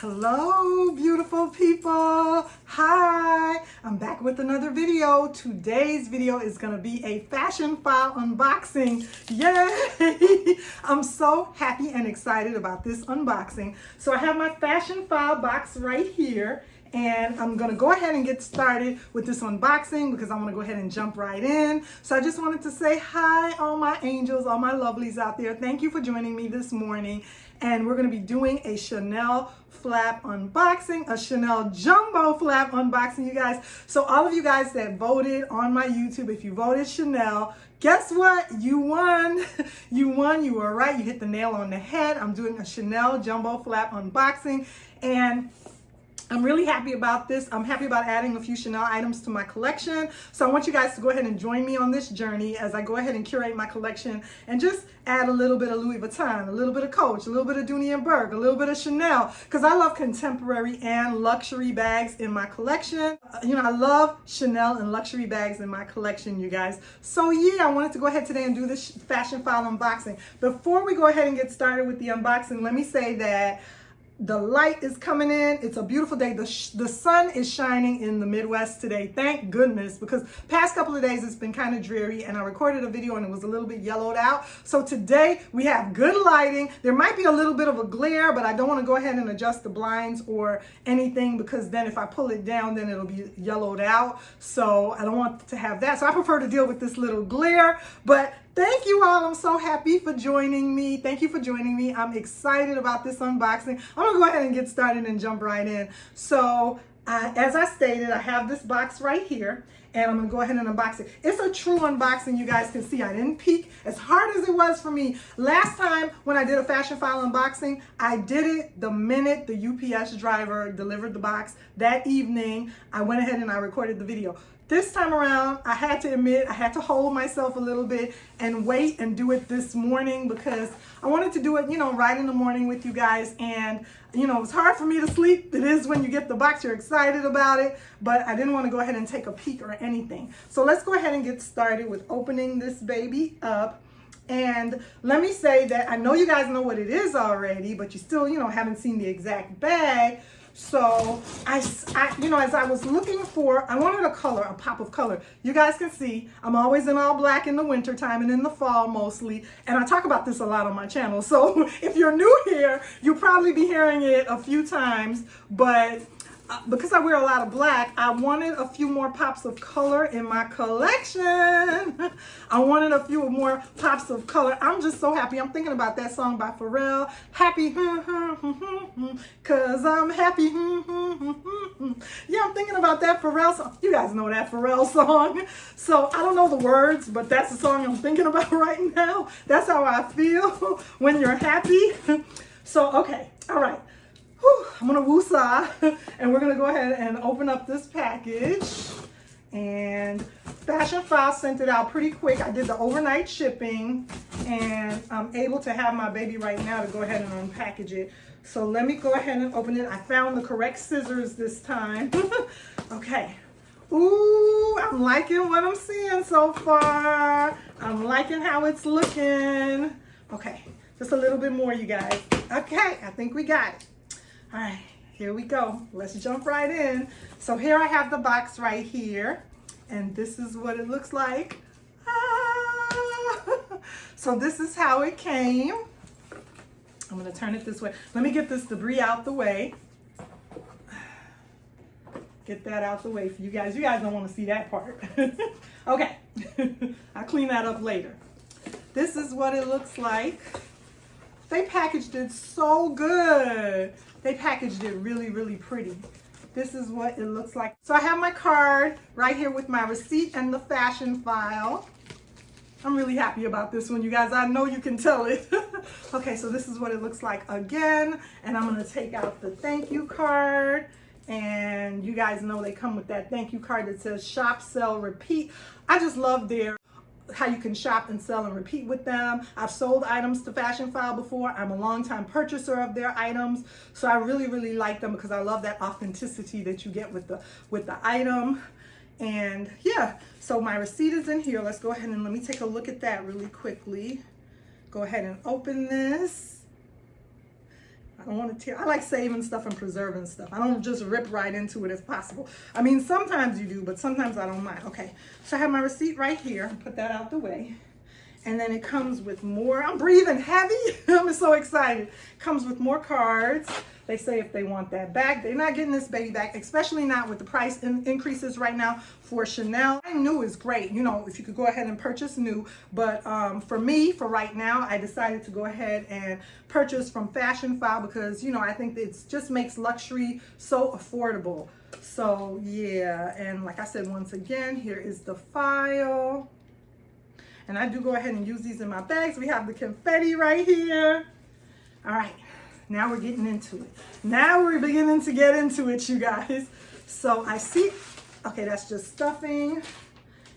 Hello, beautiful people. Hi, I'm back with another video. Today's video is going to be a Fashionphile unboxing. Yay! I'm so happy and excited about this unboxing. So I have my Fashionphile box right here. And I'm going to go ahead and get started with this unboxing because I want to go ahead and jump right in. So I just wanted to say hi, all my angels, all my lovelies out there. Thank you for joining me this morning. And we're going to be doing a Chanel flap unboxing, a Chanel jumbo flap unboxing, you guys. So all of you guys that voted on my YouTube, if you voted Chanel, guess what? You won. You won. You were right. You hit the nail on the head. I'm doing a Chanel jumbo flap unboxing. And I'm really happy about this. I'm happy about adding a few Chanel items to my collection. So I want you guys to go ahead and join me on this journey as I go ahead and curate my collection and just add a little bit of Louis Vuitton, a little bit of Coach, a little bit of Dooney & Bourke, a little bit of Chanel, because I love contemporary and luxury bags in my collection. I love Chanel and luxury bags in my collection, you guys. So yeah, I wanted to go ahead today and do this Fashionphile unboxing. Before we go ahead and get started with the unboxing, let me say that the light is coming in. It's a beautiful day. The sun is shining in the Midwest today. Thank goodness, because past couple of days it's been kind of dreary and I recorded a video and it was a little bit yellowed out. So today we have good lighting. There might be a little bit of a glare, but I don't want to go ahead and adjust the blinds or anything because then if I pull it down, then it'll be yellowed out. So I don't want to have that. So I prefer to deal with this little glare, but thank you all. I'm so happy for joining me. Thank you for joining me. I'm excited about this unboxing. I'm going to go ahead and get started and jump right in. So as I stated, I have this box right here and I'm going to go ahead and unbox it. It's a true unboxing. You guys can see I didn't peek as hard as it was for me. Last time when I did a Fashionphile unboxing, I did it the minute the UPS driver delivered the box. That evening, I went ahead and I recorded the video. This time around, I had to admit, I had to hold myself a little bit and wait and do it this morning because I wanted to do it, right in the morning with you guys. And, it's hard for me to sleep. It is when you get the box, you're excited about it, but I didn't want to go ahead and take a peek or anything. So let's go ahead and get started with opening this baby up. And let me say that I know you guys know what it is already, but you still, haven't seen the exact bag. So as I was looking for, I wanted a color, a pop of color. You guys can see I'm always in all black in the winter time and in the fall mostly. And I talk about this a lot on my channel. So if you're new here, you'll probably be hearing it a few times, but because I wear a lot of black, I wanted a few more pops of color in my collection. I wanted a few more pops of color. I'm just so happy. I'm thinking about that song by Pharrell, Happy, cause I'm happy. Yeah, I'm thinking about that Pharrell song. You guys know that Pharrell song. So I don't know the words, but that's the song I'm thinking about right now. That's how I feel when you're happy. So, okay, all right. I'm gonna woosah and we're gonna go ahead and open up this package. And Fashionphile sent it out pretty quick. I did the overnight shipping and I'm able to have my baby right now to go ahead and unpackage it. So let me go ahead and open it. I found the correct scissors this time. Okay. Ooh, I'm liking what I'm seeing so far. I'm liking how it's looking. Okay, just a little bit more, you guys. Okay, I think we got it. All right, here we go. Let's jump right in. So here I have the box right here, and this is what it looks like. So this is how it came. I'm gonna turn it this way. Let me get this debris out the way. Get that out the way for you guys. You guys don't want to see that part. Okay, I'll clean that up later. This is what it looks like. They packaged it so good. They packaged it really, really pretty. This is what it looks like. So I have my card right here with my receipt and the Fashionphile. I'm really happy about this one, you guys. I know you can tell it. Okay, so this is what it looks like again. And I'm gonna take out the thank you card. And you guys know they come with that thank you card that says shop, sell, repeat. I just love how you can shop and sell and repeat with them. I've sold items to Fashionphile before. I'm a longtime purchaser of their items. So I really, really like them because I love that authenticity that you get with the item. And yeah, so my receipt is in here. Let's go ahead and let me take a look at that really quickly. Go ahead and open this. I don't want to tear. I like saving stuff and preserving stuff. I don't just rip right into it if possible. I mean, sometimes you do, but sometimes I don't mind. Okay, so I have my receipt right here. Put that out the way. And then it comes with more. I'm breathing heavy. I'm so excited. Comes with more cards. They say if they want that back, they're not getting this baby back, especially not with the price increases right now for Chanel. New is great, you know, if you could go ahead and purchase new. But for me, for right now, I decided to go ahead and purchase from Fashionphile because, you know, I think it just makes luxury so affordable. So yeah, and like I said, once again, here is the file. And I do go ahead and use these in my bags. We have the confetti right here. All right. Now we're getting into it. Now we're beginning to get into it, you guys. So I see, okay, that's just stuffing,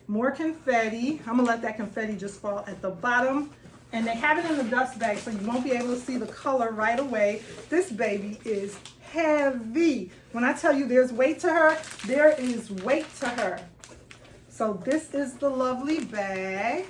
more confetti. I'm gonna let that confetti just fall at the bottom. And they have it in the dust bag, so you won't be able to see the color right away. This baby is heavy. When I tell you there's weight to her, there is weight to her. So this is the lovely bag.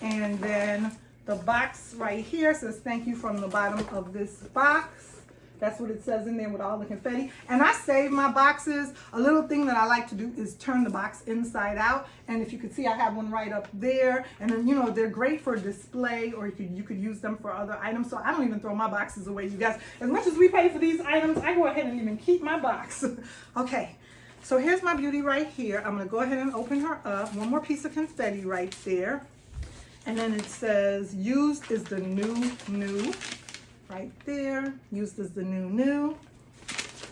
And then the box right here says thank you from the bottom of this box. That's what it says in there with all the confetti. And I save my boxes. A little thing that I like to do is turn the box inside out. And if you could see, I have one right up there. And then, you know, they're great for display, or you could use them for other items. So I don't even throw my boxes away, you guys. As much as we pay for these items, I go ahead and even keep my box. Okay, so here's my beauty right here. I'm gonna go ahead and open her up. One more piece of confetti right there. And then it says, used is the new, right there. Used is the new.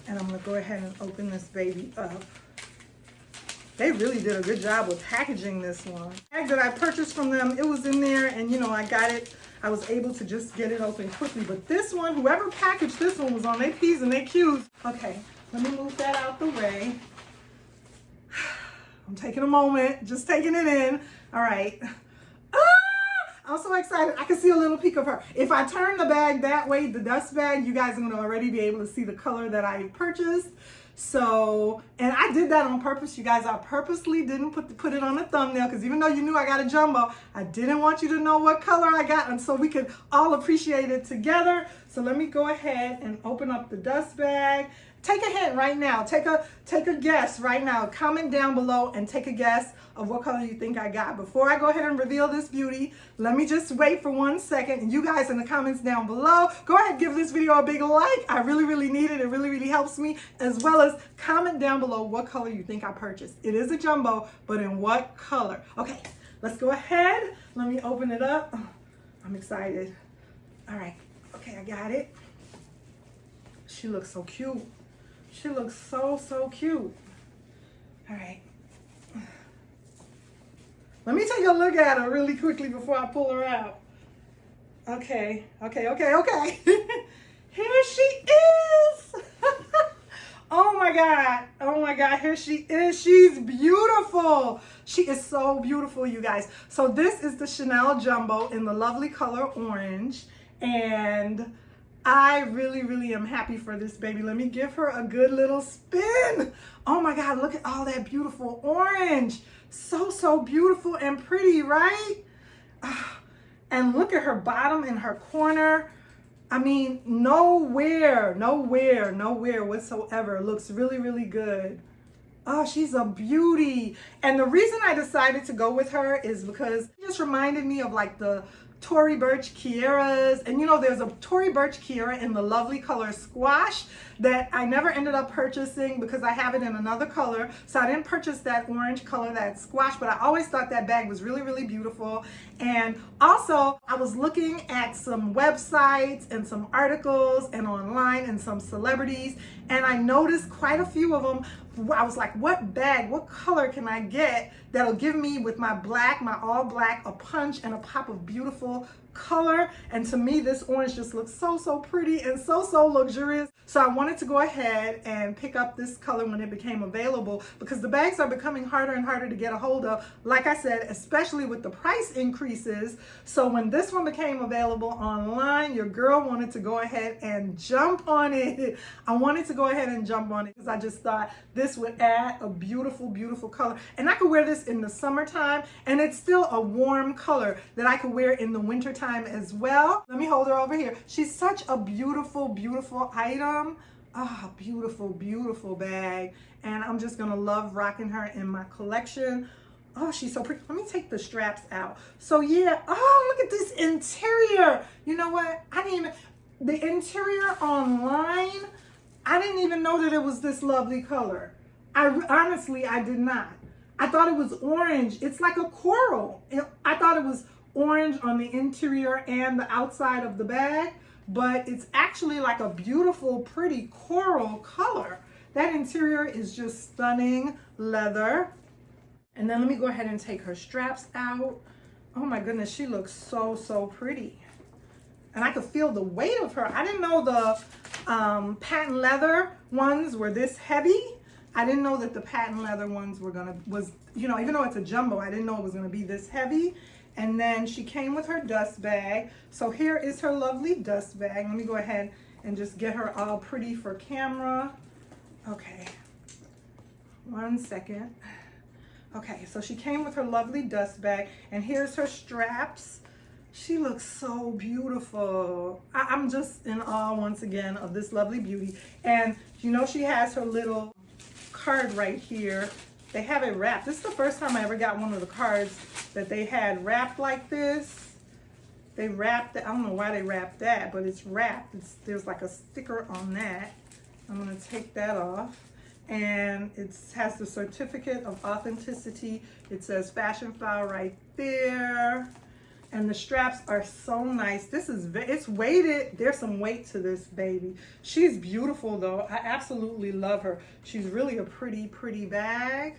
And I'm gonna go ahead and open this baby up. They really did a good job with packaging this one. The bag that I purchased from them, it was in there, and you know, I got it. I was able to just get it open quickly. But this one, whoever packaged this one was on their P's and their Q's. Okay, let me move that out the way. I'm taking a moment, just taking it in. All right. I'm so excited. I can see a little peek of her. If I turn the bag that way, the dust bag, you guys are going to already be able to see the color that I purchased. So, and I did that on purpose, you guys. I purposely didn't put it on a thumbnail because even though you knew I got a jumbo, I didn't want you to know what color I got, and so we could all appreciate it together. So let me go ahead and open up the dust bag. Take a hint right now. Take a guess right now. Comment down below and take a guess of what color you think I got. Before I go ahead and reveal this beauty, let me just wait for 1 second. And you guys in the comments down below, go ahead and give this video a big like. I really, really need it. It really, really helps me. As well as comment down below what color you think I purchased. It is a jumbo, but in what color? Okay, let's go ahead. Let me open it up. Oh, I'm excited. All right. Okay, I got it. She looks so cute. She looks so cute. All right. Let me take a look at her really quickly before I pull her out. Okay. Here she is. Oh my God, here she is. She's beautiful. She is so beautiful, you guys. So this is the Chanel Jumbo in the lovely color orange. And I really, really am happy for this baby. Let me give her a good little spin. Oh my God, look at all that beautiful orange. So beautiful and pretty, right? And look at her bottom and her corner. I mean, nowhere whatsoever looks really, really good. Oh, she's a beauty. And the reason I decided to go with her is because it just reminded me of like the Tory Burch Kiera's, and you know, there's a Tory Burch Kiera in the lovely color squash that I never ended up purchasing because I have it in another color, so I didn't purchase that orange color, that squash, but I always thought that bag was really, really beautiful. And also I was looking at some websites and some articles and online and some celebrities, and I noticed quite a few of them. I was like, what bag, what color can I get that'll give me, with my black, my all black, a punch and a pop of beautiful color? And to me, this orange just looks so pretty and so luxurious. So I wanted to go ahead and pick up this color when it became available, because the bags are becoming harder and harder to get a hold of, like I said, especially with the price increases. So when this one became available online, your girl wanted to go ahead and jump on it. I wanted to go ahead and jump on it because I just thought this would add a beautiful color. And I could wear this in the summertime, and it's still a warm color that I could wear in the wintertime time as well. Let me hold her over here. She's such a beautiful, beautiful item. Ah, beautiful, beautiful bag. And I'm just gonna love rocking her in my collection. Oh, she's so pretty. Let me take the straps out. So yeah, oh, look at this interior. You know what? I didn't even, the interior online, I didn't even know that it was this lovely color. Honestly, I did not. I thought it was orange. It's like a coral. I thought it was orange on the interior and the outside of the bag, but it's actually like a beautiful, pretty coral color. That interior is just stunning leather. And then let me go ahead and take her straps out. Oh my goodness, she looks so, so pretty. And I could feel the weight of her. I didn't know the patent leather ones were this heavy. I didn't know that the patent leather ones were you know, even though it's a jumbo, I didn't know it was gonna be this heavy. And then she came with her dust bag. So here is her lovely dust bag. Let me go ahead and just get her all pretty for camera. Okay, 1 second. Okay, so she came with her lovely dust bag, and here's her straps. She looks so beautiful. I'm just in awe once again of this lovely beauty. And you know, she has her little card right here. They have it wrapped. This is the first time I ever got one of the cards that they had wrapped like this. They wrapped it. I don't know why they wrapped that, but it's wrapped. There's like a sticker on that. I'm gonna take that off. And it has the certificate of authenticity. It says Fashionphile right there. And the straps are so nice. It's weighted. There's some weight to this baby. She's beautiful though. I absolutely love her. She's really a pretty, pretty bag.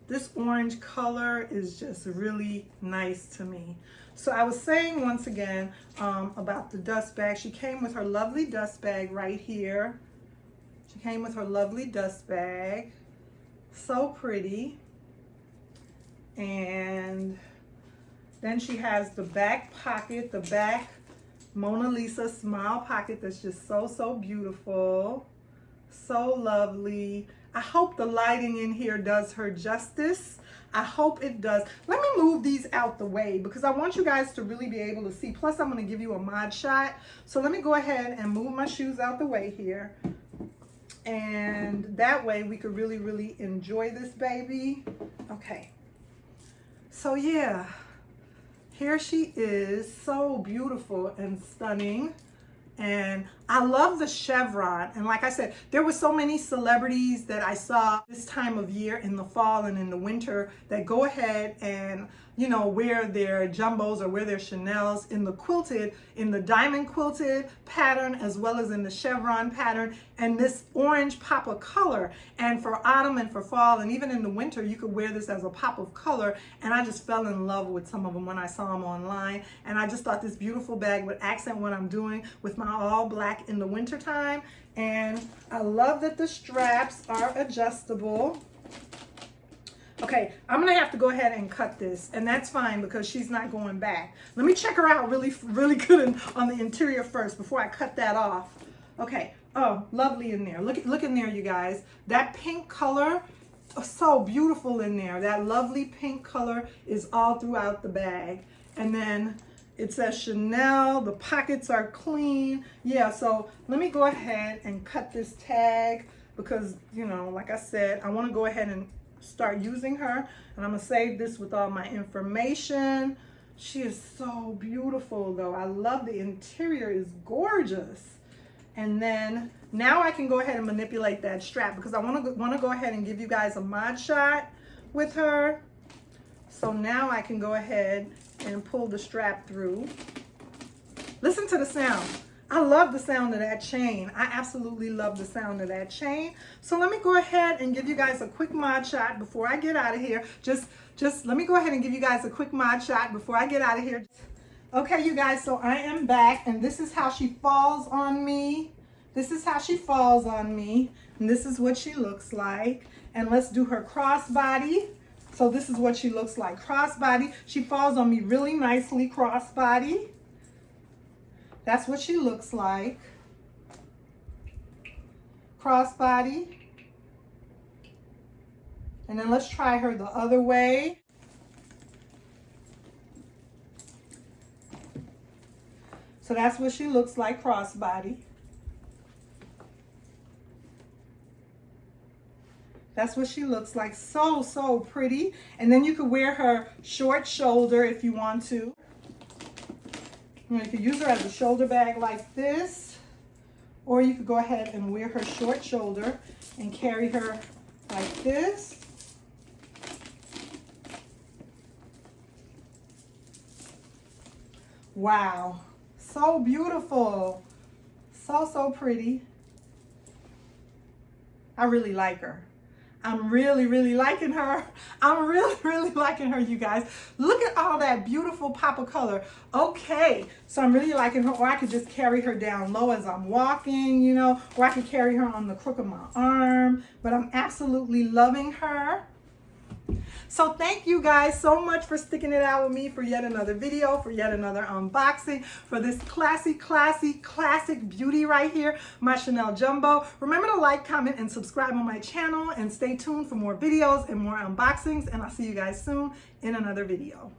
This orange color is just really nice to me. So I was saying once again about the dust bag. She came with her lovely dust bag right here. She came with her lovely dust bag. So pretty. And then she has the back pocket, the back Mona Lisa smile pocket that's just so, so beautiful. So lovely. I hope the lighting in here does her justice. I hope it does. Let me move these out the way because I want you guys to really be able to see. Plus, I'm going to give you a mod shot. So let me go ahead and move my shoes out the way here. And that way we could really, really enjoy this baby. Okay. So yeah, here she is, so beautiful and stunning. And I love the chevron. And like I said, there were so many celebrities that I saw this time of year in the fall and in the winter that go ahead and, you know, wear their jumbos or wear their Chanels in the quilted, in the diamond quilted pattern, as well as in the chevron pattern, and this orange pop of color. And for autumn and for fall, and even in the winter, you could wear this as a pop of color. And I just fell in love with some of them when I saw them online. And I just thought this beautiful bag would accent what I'm doing with my all black in the winter time. And I love that the straps are adjustable. Okay, I'm gonna have to go ahead and cut this, and that's fine because she's not going back. Let me check her out really, really good on the interior first before I cut that off. Okay, oh, lovely in there. Look in there, you guys. That pink color, so beautiful in there. That lovely pink color is all throughout the bag. And then it says Chanel, the pockets are clean. Yeah, so let me go ahead and cut this tag because, you know, like I said, I wanna go ahead and start using her, and I'm gonna save this with all my information. She is so beautiful though. I love the interior, is gorgeous. And then now I can go ahead and manipulate that strap because I want to go ahead and give you guys a mod shot with her. So now I can go ahead and pull the strap through. Listen to the sound. I love the sound of that chain. I absolutely love the sound of that chain. So let me go ahead and give you guys a quick mod shot before I get out of here. Just let me go ahead and give you guys a quick mod shot before I get out of here. Okay, you guys, so I am back, and this is how she falls on me. This is how she falls on me, and this is what she looks like. And let's do her crossbody. So this is what she looks like, crossbody. She falls on me really nicely, crossbody. That's what she looks like. Crossbody. And then let's try her the other way. So that's what she looks like crossbody. That's what she looks like. So, so pretty. And then you could wear her short shoulder if you want to. You could use her as a shoulder bag like this. Or you could go ahead and wear her short shoulder and carry her like this. Wow. So beautiful. So, so pretty. I really like her. I'm really, really liking her. I'm really, really liking her, you guys. Look at all that beautiful pop of color. Okay, so I'm really liking her. Or I could just carry her down low as I'm walking, you know, or I could carry her on the crook of my arm. But I'm absolutely loving her. So thank you guys so much for sticking it out with me for yet another video, for yet another unboxing, for this classy, classy, classic beauty right here, my Chanel Jumbo. Remember to like, comment, and subscribe on my channel, and stay tuned for more videos and more unboxings, and I'll see you guys soon in another video.